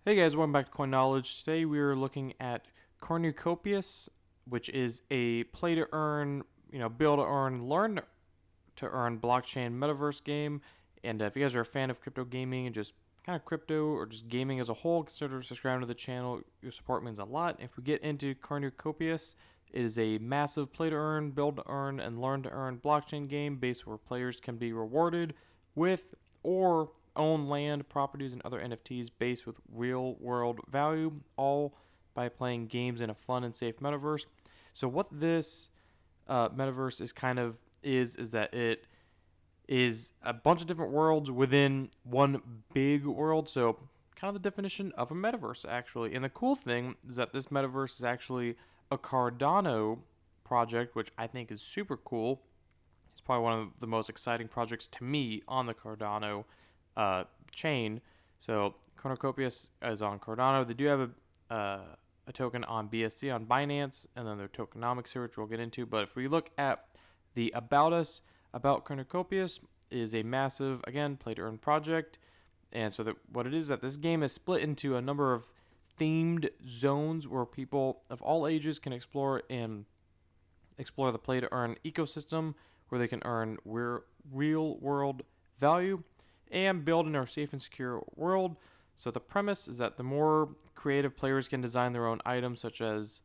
Hey guys, welcome back to Coin Knowledge. Today we are looking at Cornucopias, which is a play to earn, build to earn, learn to earn blockchain metaverse game. And if you guys are a fan of crypto gaming and just kind of crypto or just gaming as a whole, consider subscribing to the channel. Your support means a lot. If we get into Cornucopias, it is a massive play to earn, build to earn, and learn to earn blockchain game based where players can be rewarded with or own land, properties, and other NFTs based with real world value, all by playing games in a fun and safe metaverse. So, what this metaverse is kind of is that it is a bunch of different worlds within one big world. So, kind of the definition of a metaverse, actually. And the cool thing is that this metaverse is actually a Cardano project, which I think is super cool. It's probably one of the most exciting projects to me on the Cardano chain. So Cornucopias is on Cardano. They do have a token on BSC on Binance, and then their tokenomics here, which we'll get into. But if we look at the about us about Cornucopias, is a massive, again, play to earn project. And so that what it is that this game is split into a number of themed zones where people of all ages can explore the play to earn ecosystem where they can earn real world value and build in our safe and secure world. So the premise is that the more creative players can design their own items, such as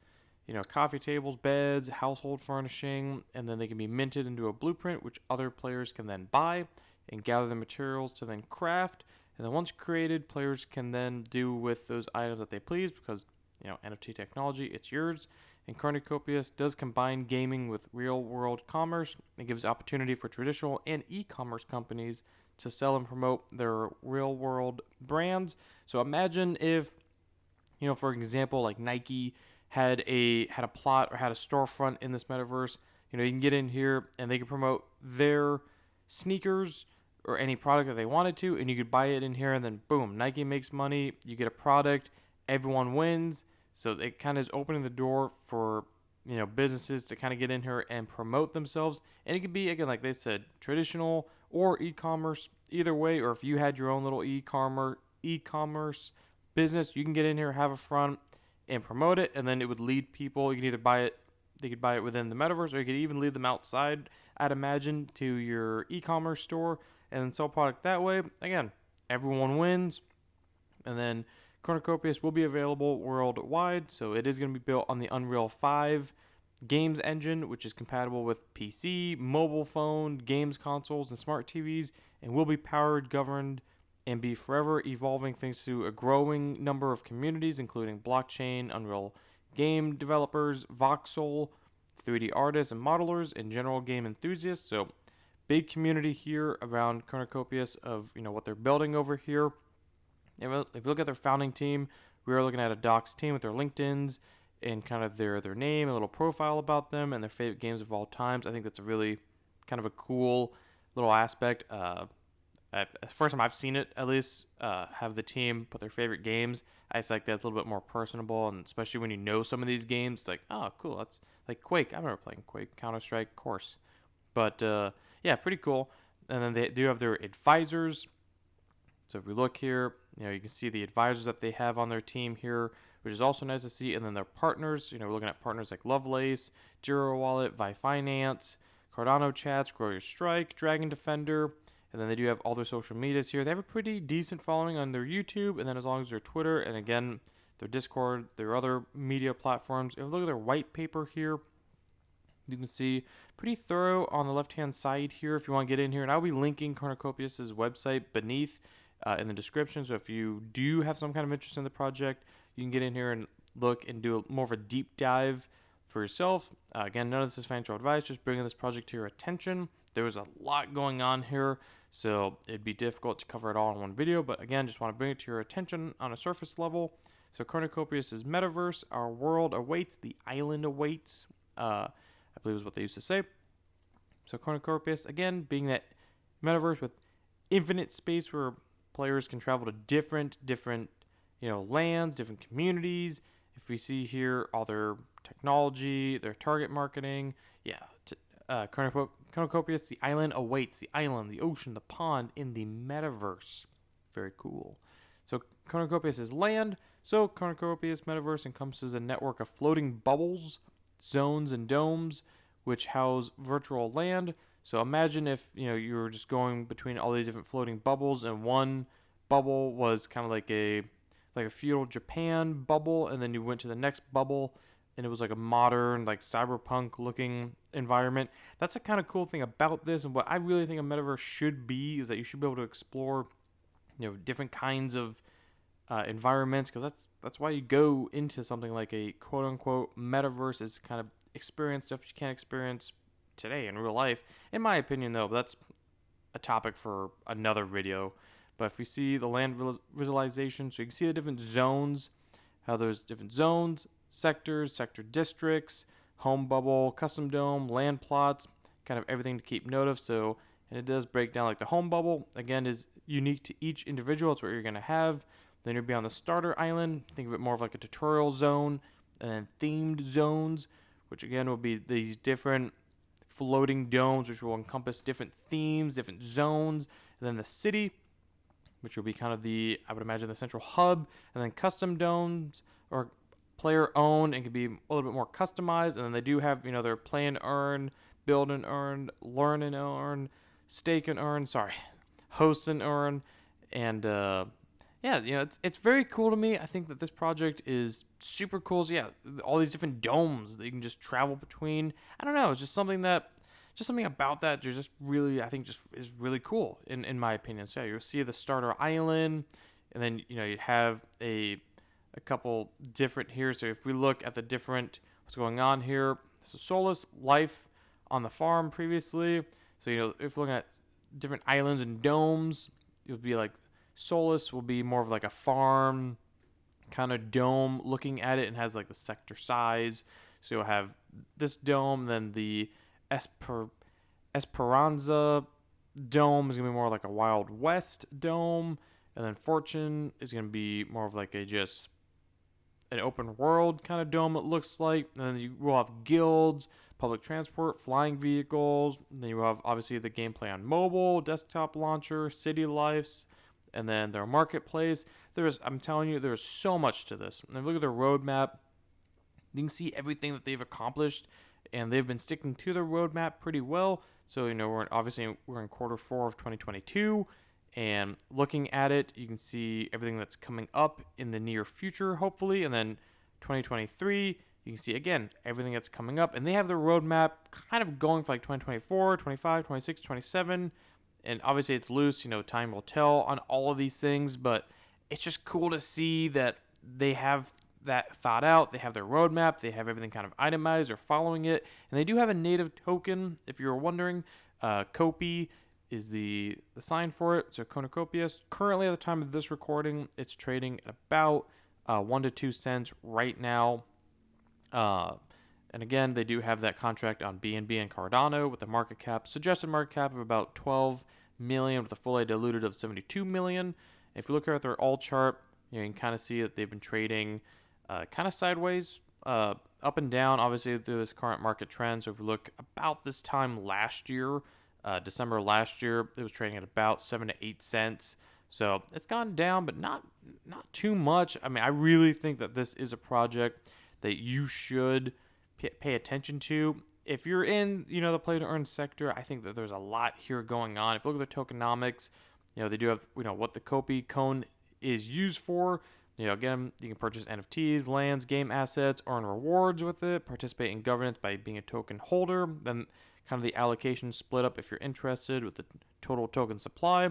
coffee tables, beds, household furnishing, and then they can be minted into a blueprint, which other players can then buy and gather the materials to then craft. And then once created, players can then do with those items that they please because NFT technology, it's yours. And Cornucopias does combine gaming with real-world commerce. It gives opportunity for traditional and e-commerce companies to sell and promote their real-world brands. So imagine if, for example, like Nike had a plot or had a storefront in this metaverse. You can get in here and they can promote their sneakers or any product that they wanted to, and you could buy it in here, and then boom, Nike makes money. You get a product, everyone wins. So it kind of is opening the door for businesses to kind of get in here and promote themselves. And it could be, again, like they said, traditional or e-commerce, either way. Or if you had your own little e-commerce business, you can get in here, have a front, and promote it, and then it would lead people. You can either buy it, they could buy it within the metaverse, or you could even lead them outside, I'd imagine, to your e-commerce store and then sell product that way. Again, everyone wins. And then Cornucopias will be available worldwide, so it is going to be built on the Unreal 5 games engine, which is compatible with PC, mobile phone, games consoles, and smart TVs, and will be powered, governed, and be forever evolving thanks to a growing number of communities, including blockchain, Unreal game developers, voxel, 3D artists and modelers, and general game enthusiasts. So, big community here around Cornucopias of what they're building over here. If you look at their founding team, we are looking at a docs team with their LinkedIn's and kind of their name, a little profile about them, and their favorite games of all times. I think that's a really kind of a cool little aspect. First time I've seen it, at least, have the team put their favorite games. I just like that's a little bit more personable, and especially when you know some of these games, it's like, oh, cool. That's like Quake. I remember playing Quake, Counter-Strike, of course. But yeah, pretty cool. And then they do have their advisors. So if we look here, you can see the advisors that they have on their team here, which is also nice to see. And then their partners, we're looking at partners like Lovelace, Zero Wallet, Vi Finance, Cardano Chats, Grow Your Strike, Dragon Defender. And then they do have all their social medias here. They have a pretty decent following on their YouTube, and then as long as their Twitter, and again, their Discord, their other media platforms. If you look at their white paper here, you can see pretty thorough on the left-hand side here if you want to get in here. And I'll be linking Cornucopias' website beneath in the description. So if you do have some kind of interest in the project, you can get in here and look and do more of a deep dive for yourself. Again, none of this is financial advice, just bringing this project to your attention. There was a lot going on here, so it'd be difficult to cover it all in one video. But again, just want to bring it to your attention on a surface level. So Cornucopias is Metaverse. Our world awaits. The island awaits. I believe is what they used to say. So Cornucopias, again, being that metaverse with infinite space where players can travel to different lands, different communities. If we see here all their technology, their target marketing, Cornucopias, the island awaits. The island, the ocean, the pond in the metaverse. Very cool. So Cornucopias is land. So Cornucopias Metaverse encompasses a network of floating bubbles, zones, and domes, which house virtual land. So imagine if you were just going between all these different floating bubbles, and one bubble was kind of like a feudal Japan bubble, and then you went to the next bubble, and it was like a modern, like cyberpunk looking environment. That's the kind of cool thing about this, and what I really think a metaverse should be is that you should be able to explore different kinds of environments, because that's why you go into something like a quote unquote metaverse, is kind of experience stuff you can't experience today in real life. In my opinion, though, but that's a topic for another video. But if we see the land visualization, so you can see the different zones, how there's different zones, sectors, sector districts, home bubble, custom dome, land plots, kind of everything to keep note of. So, and it does break down, like the home bubble, again, is unique to each individual. It's what you're going to have. Then you'll be on the starter island. Think of it more of like a tutorial zone, and then themed zones, which again will be these different floating domes, which will encompass different themes, different zones. And then the city, which will be kind of I would imagine, the central hub. And then custom domes, or player owned, and can be a little bit more customized. And then they do have, their play and earn, build and earn, learn and earn, stake and earn, host and earn. And yeah, it's very cool to me. I think that this project is super cool. So yeah, all these different domes that you can just travel between. I don't know, it's just something about that just really, I think, just is really cool in my opinion. So yeah, you'll see the starter island, and then you have a couple different here. So if we look at the different what's going on here, so Solus life on the farm previously. So if we're looking at different islands and domes, it would be like Solus will be more of like a farm kind of dome looking at it, and has like the sector size. So you'll have this dome, then the Esperanza dome is going to be more like a Wild West dome, and then Fortune is going to be more of like just an open world kind of dome, it looks like. And then you will have guilds, public transport, flying vehicles. And then you will have obviously the gameplay on mobile, desktop launcher, city lives, and then their marketplace. I'm telling you, there's so much to this. And look at their roadmap. You can see everything that they've accomplished, and they've been sticking to their roadmap pretty well. So we're in quarter 4 of 2022, and looking at it, you can see everything that's coming up in the near future, hopefully. And then 2023, you can see again everything that's coming up, and they have their roadmap kind of going for like 2024, 25, 26, 27. And obviously it's loose, time will tell on all of these things, but it's just cool to see that they have that thought out. They have their roadmap, they have everything kind of itemized, they're following it, and they do have a native token, if you were wondering. Kopi is the sign for it. So Cornucopias, currently at the time of this recording, it's trading at about 1 to 2 cents right now. And again, they do have that contract on BNB and Cardano with the suggested market cap of about 12 million, with a fully diluted of 72 million. If you look here at their all chart, you can kind of see that they've been trading kind of sideways, up and down, obviously through this current market trend. So if you look about this time last year, December last year, it was trading at about 7 to 8 cents. So it's gone down, but not too much. I mean, I really think that this is a project that you should pay attention to. If you're in, the play to earn sector, I think that there's a lot here going on. If you look at the tokenomics, they do have, what the Kopi cone is used for. Again, you can purchase NFTs, lands, game assets, earn rewards with it, participate in governance by being a token holder. Then kind of the allocation split up if you're interested with the total token supply.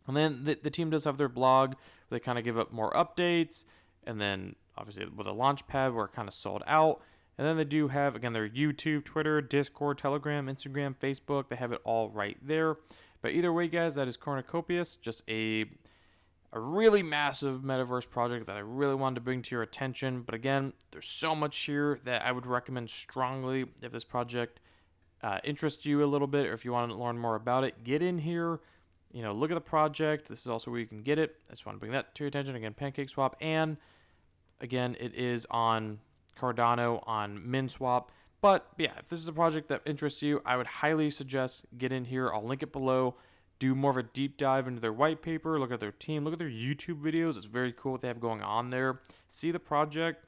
And then the team does have their blog where they kind of give up more updates. And then obviously with a launch pad, we're kind of sold out. And then they do have, again, their YouTube, Twitter, Discord, Telegram, Instagram, Facebook. They have it all right there. But either way, guys, that is Cornucopias. Just a really massive metaverse project that I really wanted to bring to your attention. But again, there's so much here that I would recommend strongly. If this project interests you a little bit, or if you want to learn more about it, get in here. Look at the project. This is also where you can get it. I just want to bring that to your attention. Again, PancakeSwap, and again, it is on Cardano on MinSwap. But yeah, if this is a project that interests you, I would highly suggest get in here. I'll link it below. do more of a deep dive into their white paper, look at their team, look at their YouTube videos. It's very cool what they have going on there. See the project,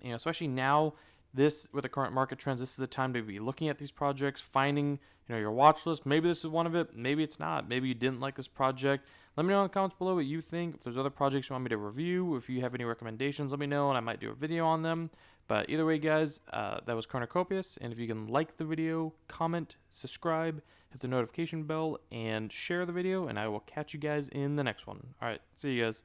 especially now, this with the current market trends, this is the time to be looking at these projects, finding your watch list. Maybe this is one of it, maybe it's not. Maybe you didn't like this project. Let me know in the comments below what you think. If there's other projects you want me to review, if you have any recommendations, let me know and I might do a video on them. But either way, guys, that was Cornucopias. And if you can like the video, comment, subscribe, hit the notification bell, and share the video, and I will catch you guys in the next one. All right, see you guys.